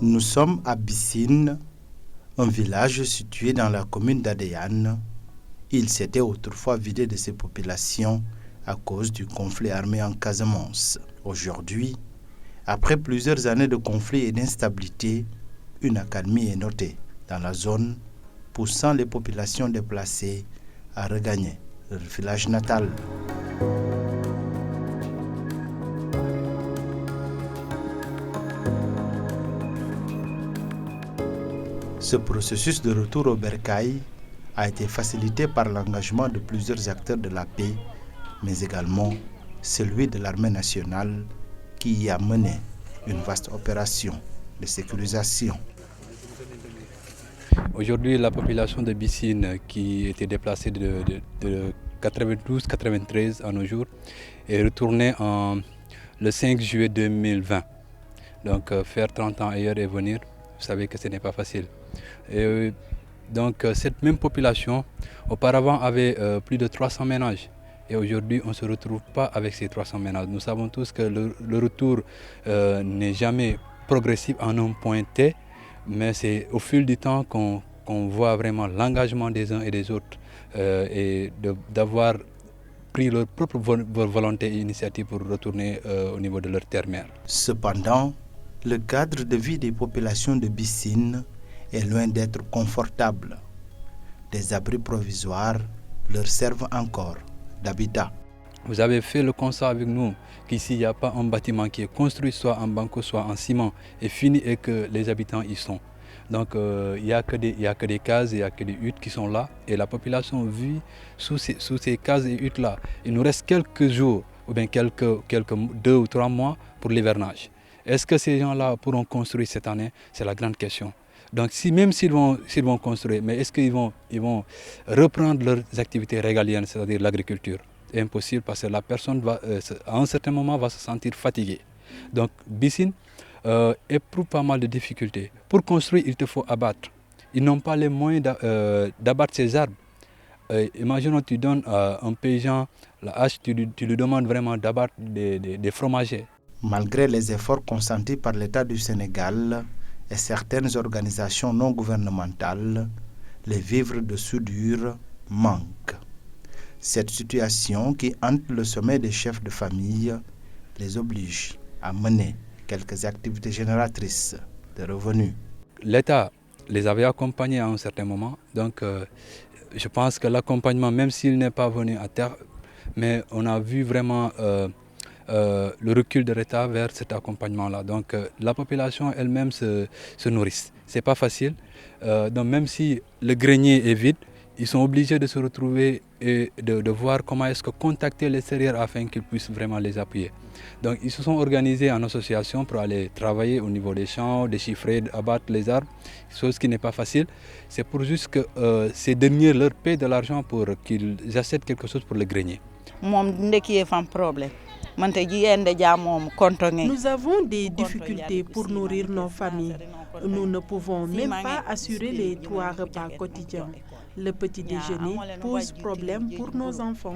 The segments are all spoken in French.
Nous sommes à Bissine, un village situé dans la commune d'Adéane. Il s'était autrefois vidé de ses populations à cause du conflit armé en Casamance. Aujourd'hui, après plusieurs années de conflits et d'instabilité, une accalmie est notée dans la zone, poussant les populations déplacées à regagner leur village natal. Ce processus de retour au bercail a été facilité par l'engagement de plusieurs acteurs de la paix, mais également celui de l'armée nationale qui y a mené une vaste opération de sécurisation. Aujourd'hui, la population de Bissine qui était déplacée de 92-93 à nos jours est retournée le 5 juillet 2020. Donc faire 30 ans ailleurs et venir, vous savez que ce n'est pas facile. Et donc cette même population auparavant avait plus de 300 ménages. Et aujourd'hui, on ne se retrouve pas avec ces 300 ménages. Nous savons tous que le retour n'est jamais progressif en un point T, mais c'est au fil du temps qu'on voit vraiment l'engagement des uns et des autres et d'avoir pris leur propre volonté et initiative pour retourner au niveau de leur terre-mère. Cependant, le cadre de vie des populations de Bissine est loin d'être confortable. Des abris provisoires leur servent encore d'habitat. Vous avez fait le constat avec nous qu'ici, il n'y a pas un bâtiment qui est construit soit en banco, soit en ciment et fini et que les habitants y sont. Donc il n'y a que des cases, il n'y a que des huttes qui sont là et la population vit sous ces cases et huttes-là. Il nous reste quelques jours ou bien quelques 2 ou 3 mois pour l'hivernage. Est-ce que ces gens-là pourront construire cette année? C'est la grande question. Donc même s'ils vont construire, mais est-ce qu'ils vont reprendre leurs activités régaliennes, c'est-à-dire l'agriculture? C'est impossible parce que la personne à un certain moment va se sentir fatiguée. Donc Bissine éprouve pas mal de difficultés. Pour construire, il te faut abattre. Ils n'ont pas les moyens d'abattre ces arbres. Imaginons tu donnes à un paysan la hache, tu lui demandes vraiment d'abattre des fromagers. Malgré les efforts consentis par l'État du Sénégal et certaines organisations non gouvernementales, les vivres de soudure manquent. Cette situation qui hante le sommet des chefs de famille les oblige à mener quelques activités génératrices de revenus. L'État les avait accompagnés à un certain moment, donc je pense que l'accompagnement, même s'il n'est pas venu à terre, mais on a vu vraiment le recul de l'État vers cet accompagnement-là. Donc la population elle-même se nourrit. C'est pas facile. Donc même si le grenier est vide, ils sont obligés de se retrouver et de voir comment est-ce que contacter l'extérieur afin qu'ils puissent vraiment les appuyer. Donc ils se sont organisés en association pour aller travailler au niveau des champs, déchiffrer, abattre les arbres, chose qui n'est pas facile. C'est pour juste que ces derniers leur paient de l'argent pour qu'ils achètent quelque chose pour le grenier. Nous avons des difficultés pour nourrir nos familles. Nous ne pouvons même pas assurer les 3 repas quotidiens. Le petit déjeuner pose problème pour nos enfants.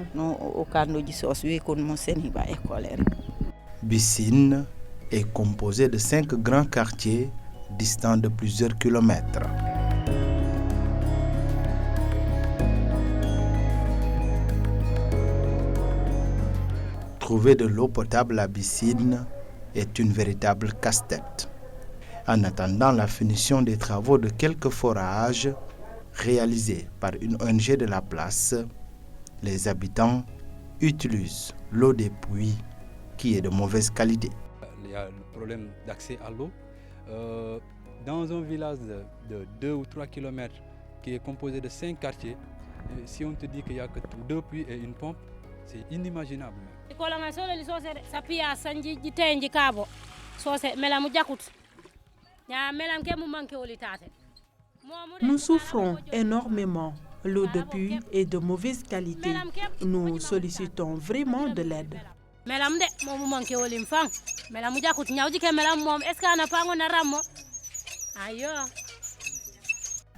Bissine est composée de 5 grands quartiers distants de plusieurs kilomètres. Trouver de l'eau potable à Bissine est une véritable casse-tête. En attendant la finition des travaux de quelques forages réalisés par une ONG de la place, les habitants utilisent l'eau des puits qui est de mauvaise qualité. Il y a le problème d'accès à l'eau. Dans un village de 2 ou 3 kilomètres qui est composé de 5 quartiers, si on te dit qu'il n'y a que 2 puits et une pompe, c'est inimaginable. Nous souffrons énormément. L'eau de puits est de mauvaise qualité. Nous sollicitons vraiment de l'aide.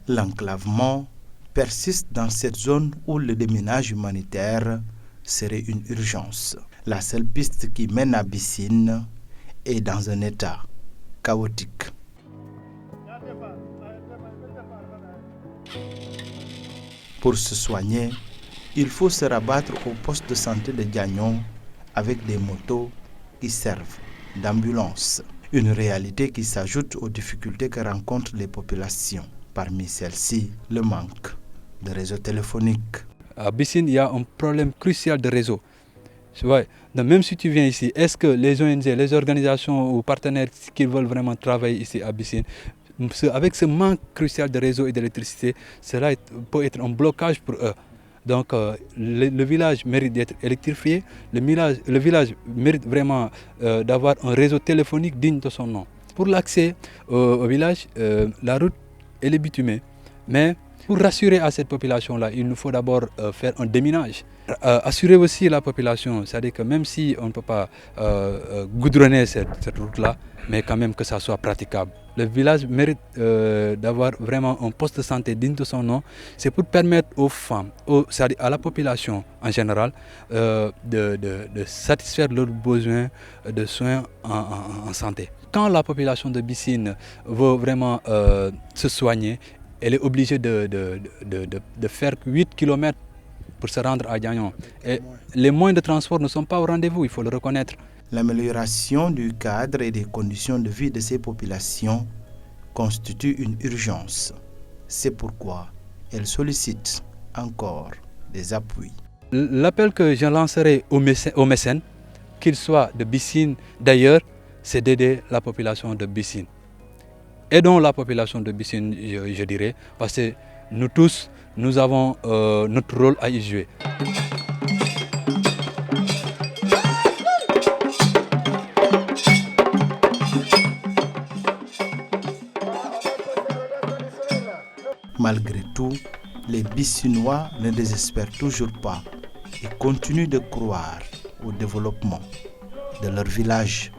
L'enclavement persiste dans cette zone où le déminage humanitaire serait une urgence. La seule piste qui mène à Bissine est dans un état chaotique. Pour se soigner, il faut se rabattre au poste de santé de Diagnon avec des motos qui servent d'ambulance. Une réalité qui s'ajoute aux difficultés que rencontrent les populations. Parmi celles-ci, le manque de réseau téléphonique. À Bissine, il y a un problème crucial de réseau. Ouais. Donc, même si tu viens ici, est-ce que les ONG, les organisations ou partenaires qui veulent vraiment travailler ici à Bissine, avec ce manque crucial de réseau et d'électricité, cela peut être un blocage pour eux. Donc le village mérite d'être électrifié, le village mérite vraiment d'avoir un réseau téléphonique digne de son nom. Pour l'accès au village, la route elle est bitumée, mais pour rassurer à cette population-là, il nous faut d'abord faire un déminage. Assurer aussi la population, c'est-à-dire que même si on ne peut pas goudronner cette route-là, mais quand même que ça soit praticable. Le village mérite d'avoir vraiment un poste de santé digne de son nom. C'est pour permettre aux femmes, c'est-à-dire à la population en général, de satisfaire leurs besoins de soins en santé. Quand la population de Bissine veut vraiment se soigner, elle est obligée de faire 8 km pour se rendre à Diagnon. Et les moyens de transport ne sont pas au rendez-vous, il faut le reconnaître. L'amélioration du cadre et des conditions de vie de ces populations constitue une urgence. C'est pourquoi elles sollicitent encore des appuis. L'appel que je lancerai aux mécènes, qu'ils soient de Bissine, d'ailleurs, c'est d'aider la population de Bissine. Aidons la population de Bissine, je dirais, parce que nous tous, nous avons notre rôle à y jouer. Malgré tout, les Bissinois ne désespèrent toujours pas et continuent de croire au développement de leur village.